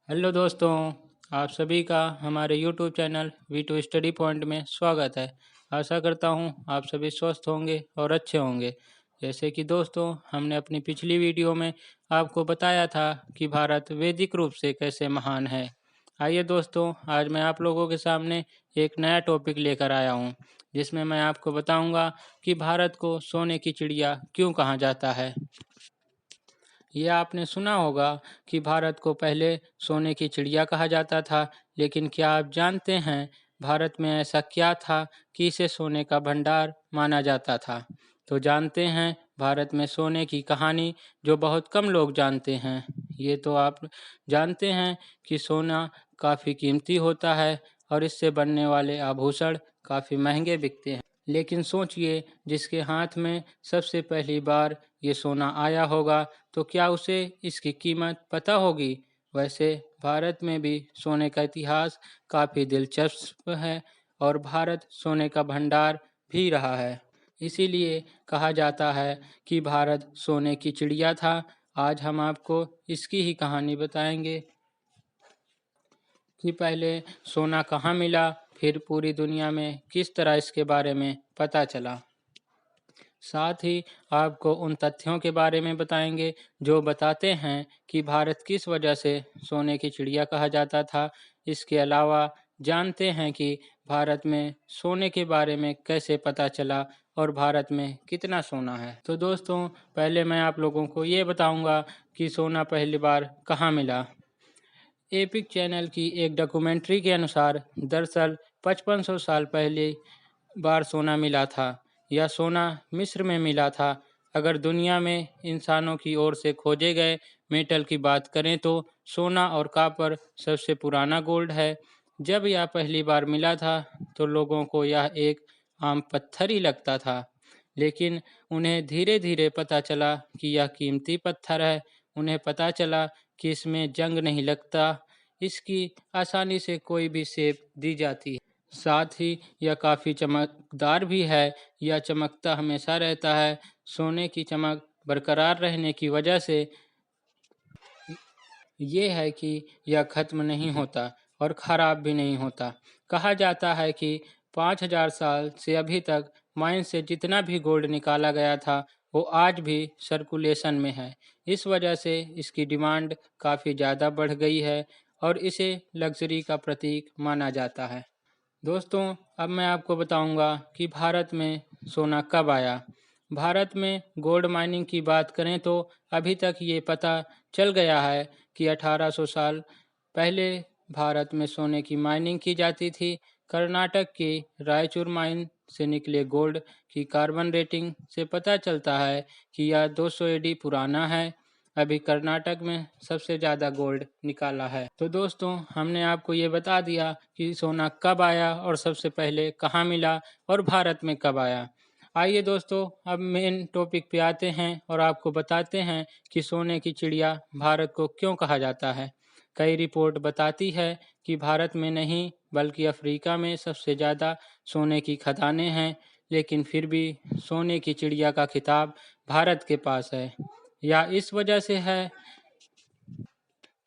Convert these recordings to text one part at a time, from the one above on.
Hello दोस्तों, आप सभी का हमारे YouTube channel V2 study point में स्वागत है। आशा करता हूँ आप सभी स्वस्थ होंगे और अच्छे होंगे। जैसे कि दोस्तों, हमने अपनी पिछली वीडियो में आपको बताया था कि भारत वैदिक रूप से कैसे महान है। आइए दोस्तों, आज मैं आप लोगों के सामने एक नया टॉपिक लेकर आया हूँ, जिसमें मैं आपको बताऊँगा कि भारत को सोने की चिड़िया क्यों कहा जाता है। यह आपने सुना होगा कि भारत को पहले सोने की चिड़िया कहा जाता था, लेकिन क्या आप जानते हैं भारत में ऐसा क्या था कि इसे सोने का भंडार माना जाता था? तो जानते हैं भारत में सोने की कहानी, जो बहुत कम लोग जानते हैं। ये तो आप जानते हैं कि सोना काफ़ी कीमती होता है और इससे बनने वाले आभूषण काफ़ी महंगे बिकते हैं। लेकिन सोचिए, जिसके हाथ में सबसे पहली बार ये सोना आया होगा, तो क्या उसे इसकी कीमत पता होगी? वैसे भारत में भी सोने का इतिहास काफ़ी दिलचस्प है और भारत सोने का भंडार भी रहा है। इसीलिए कहा जाता है कि भारत सोने की चिड़िया था। आज हम आपको इसकी ही कहानी बताएंगे कि पहले सोना कहाँ मिला, फिर पूरी दुनिया में किस तरह इसके बारे में पता चला। साथ ही आपको उन तथ्यों के बारे में बताएंगे जो बताते हैं कि भारत किस वजह से सोने की चिड़िया कहा जाता था। इसके अलावा जानते हैं कि भारत में सोने के बारे में कैसे पता चला और भारत में कितना सोना है। तो दोस्तों, पहले मैं आप लोगों को ये बताऊंगा कि सोना पहली बार कहाँ मिला। एपिक चैनल की एक डॉक्यूमेंट्री के अनुसार दरअसल 5500 साल पहले बार सोना मिला था। यह सोना मिस्र में मिला था। अगर दुनिया में इंसानों की ओर से खोजे गए मेटल की बात करें तो सोना और कॉपर सबसे पुराना गोल्ड है। जब यह पहली बार मिला था तो लोगों को यह एक आम पत्थर ही लगता था, लेकिन उन्हें धीरे धीरे पता चला कि यह कीमती पत्थर है। उन्हें पता चला कि इसमें जंग नहीं लगता, इसकी आसानी से कोई भी शेप दी जाती है। साथ ही यह काफ़ी चमकदार भी है। यह चमकता हमेशा रहता है। सोने की चमक बरकरार रहने की वजह से ये है कि यह खत्म नहीं होता और ख़राब भी नहीं होता। कहा जाता है कि 5000 साल से अभी तक माइन से जितना भी गोल्ड निकाला गया था, वो आज भी सर्कुलेशन में है। इस वजह से इसकी डिमांड काफ़ी ज़्यादा बढ़ गई है और इसे लग्जरी का प्रतीक माना जाता है। दोस्तों, अब मैं आपको बताऊंगा कि भारत में सोना कब आया। भारत में गोल्ड माइनिंग की बात करें तो अभी तक ये पता चल गया है कि 1800 साल पहले भारत में सोने की माइनिंग की जाती थी। कर्नाटक की रायचूर माइन से निकले गोल्ड की कार्बन रेटिंग से पता चलता है कि यह 200 एडी पुराना है। अभी कर्नाटक में सबसे ज़्यादा गोल्ड निकाला है। तो दोस्तों, हमने आपको ये बता दिया कि सोना कब आया और सबसे पहले कहाँ मिला और भारत में कब आया। आइए दोस्तों, अब मेन टॉपिक पे आते हैं और आपको बताते हैं कि सोने की चिड़िया भारत को क्यों कहा जाता है। कई रिपोर्ट बताती है कि भारत में नहीं बल्कि अफ्रीका में सबसे ज़्यादा सोने की खदानें हैं, लेकिन फिर भी सोने की चिड़िया का खिताब भारत के पास है। या इस वजह से है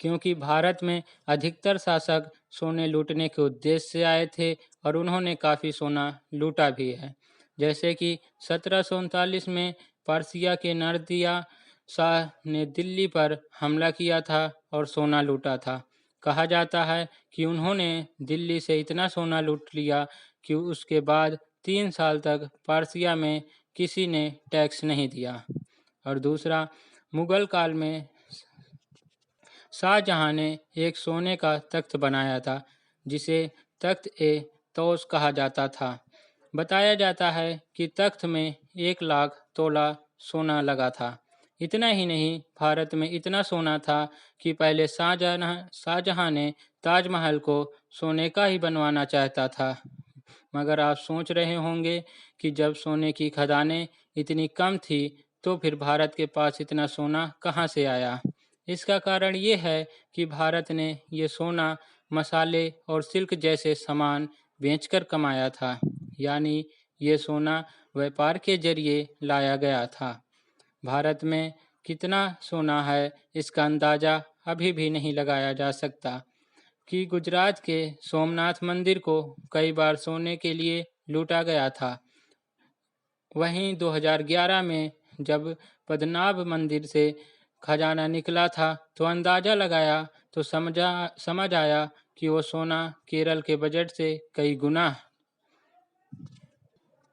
क्योंकि भारत में अधिकतर शासक सोने लूटने के उद्देश्य से आए थे और उन्होंने काफ़ी सोना लूटा भी है। जैसे कि 1739 में पर्सिया के नरदिया शाह ने दिल्ली पर हमला किया था और सोना लूटा था। कहा जाता है कि उन्होंने दिल्ली से इतना सोना लूट लिया कि उसके बाद 3 साल तक पर्सिया में किसी ने टैक्स नहीं दिया। और दूसरा, मुगल काल में शाहजहां ने एक सोने का तख्त बनाया था, जिसे तख्त ए तौस कहा जाता था। बताया जाता है कि तख्त में 1 लाख तोला सोना लगा था। इतना ही नहीं, भारत में इतना सोना था कि पहले शाहजहां ने ताजमहल को सोने का ही बनवाना चाहता था। मगर आप सोच रहे होंगे कि जब सोने की खदानें इतनी कम थी, तो फिर भारत के पास इतना सोना कहाँ से आया। इसका कारण ये है कि भारत ने ये सोना मसाले और सिल्क जैसे सामान बेचकर कमाया था। यानी ये सोना व्यापार के जरिए लाया गया था। भारत में कितना सोना है, इसका अंदाज़ा अभी भी नहीं लगाया जा सकता कि गुजरात के सोमनाथ मंदिर को कई बार सोने के लिए लूटा गया था। वहीं 2011 में जब पद्मनाभ मंदिर से खजाना निकला था तो अंदाज़ा लगाया तो समझ आया कि वो सोना केरल के बजट से कई गुना।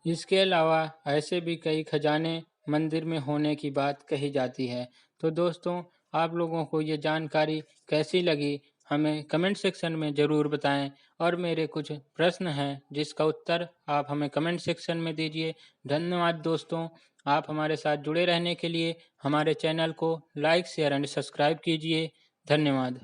इसके अलावा ऐसे भी कई खजाने मंदिर में होने की बात कही जाती है। तो दोस्तों, आप लोगों को ये जानकारी कैसी लगी हमें कमेंट सेक्शन में ज़रूर बताएं और मेरे कुछ प्रश्न हैं जिसका उत्तर आप हमें कमेंट सेक्शन में दीजिए। धन्यवाद दोस्तों, आप हमारे साथ जुड़े रहने के लिए हमारे चैनल को लाइक शेयर एंड सब्सक्राइब कीजिए। धन्यवाद।